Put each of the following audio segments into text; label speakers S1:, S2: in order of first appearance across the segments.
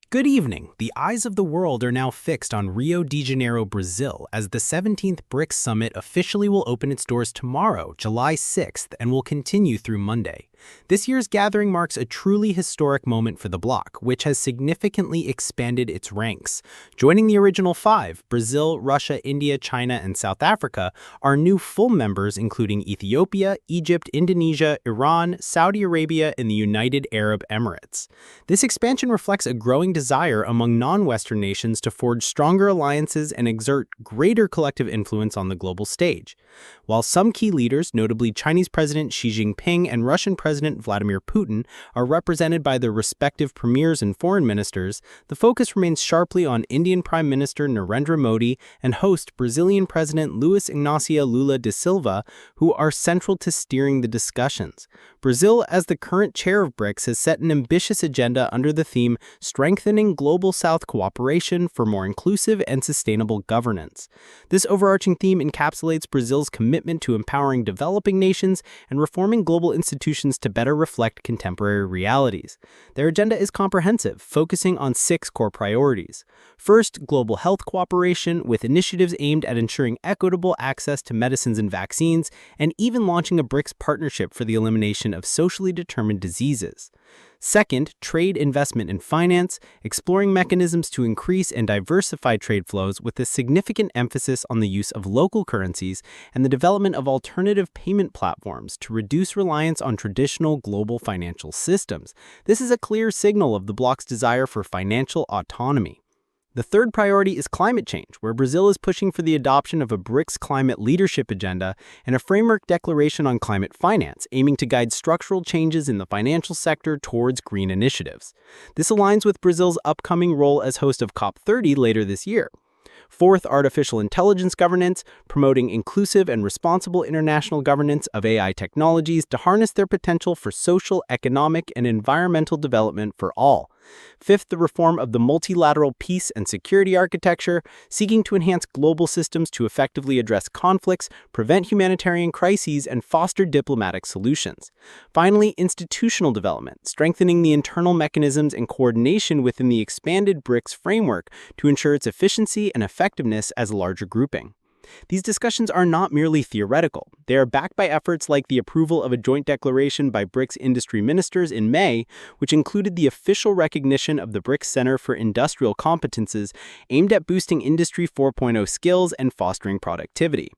S1: Good evening. The eyes of the world are now fixed on Rio de Janeiro, Brazil, as the 17th BRICS Summit officially will open its doors tomorrow, July 6th, and will continue through Monday. This year's gathering marks a truly historic moment for the bloc, which has significantly expanded its ranks. Joining the original five, Brazil, Russia, India, China, and South Africa, are new full members including Ethiopia, Egypt, Indonesia, Iran, Saudi Arabia, and the United Arab Emirates. This expansion reflects a growing desire among non-Western nations to forge stronger alliances and exert greater collective influence on the global stage. While some key leaders, notably Chinese President Xi Jinping and Russian President Vladimir Putin, are represented by their respective premiers and foreign ministers, the focus remains sharply on Indian Prime Minister Narendra Modi and host Brazilian President Luiz Inácio Lula da Silva, who are central to steering the discussions. Brazil, as the current chair of BRICS, has set an ambitious agenda under the theme Strengthening Global South Cooperation for More Inclusive and Sustainable Governance. This overarching theme encapsulates Brazil's commitment to empowering developing nations and reforming global institutions to better reflect contemporary realities. Their agenda is comprehensive, focusing on 6 core priorities. First, global health cooperation, with initiatives aimed at ensuring equitable access to medicines and vaccines, and even launching a BRICS partnership for the elimination of socially determined diseases. Second, trade, investment, and finance, exploring mechanisms to increase and diversify trade flows with a significant emphasis on the use of local currencies and the development of alternative payment platforms to reduce reliance on traditional global financial systems. This is a clear signal of the bloc's desire for financial autonomy. The third priority is climate change, where Brazil is pushing for the adoption of a BRICS climate leadership agenda and a framework declaration on climate finance, aiming to guide structural changes in the financial sector towards green initiatives. This aligns with Brazil's upcoming role as host of COP30 later this year. Fourth, artificial intelligence governance, promoting inclusive and responsible international governance of AI technologies to harness their potential for social, economic, and environmental development for all. Fifth, the reform of the multilateral peace and security architecture, seeking to enhance global systems to effectively address conflicts, prevent humanitarian crises, and foster diplomatic solutions. Finally, institutional development, strengthening the internal mechanisms and coordination within the expanded BRICS framework to ensure its efficiency and effectiveness as a larger grouping. These discussions are not merely theoretical. They are backed by efforts like the approval of a joint declaration by BRICS industry ministers in May, which included the official recognition of the BRICS Center for Industrial Competences aimed at boosting Industry 4.0 skills and fostering productivity.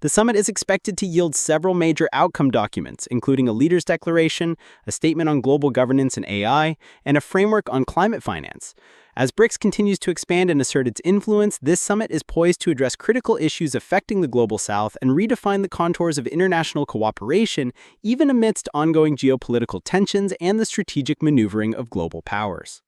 S1: The summit is expected to yield several major outcome documents, including a leaders' declaration, a statement on global governance and AI, and a framework on climate finance. As BRICS continues to expand and assert its influence, this summit is poised to address critical issues affecting the global south and redefine the contours of international cooperation, even amidst ongoing geopolitical tensions and the strategic maneuvering of global powers.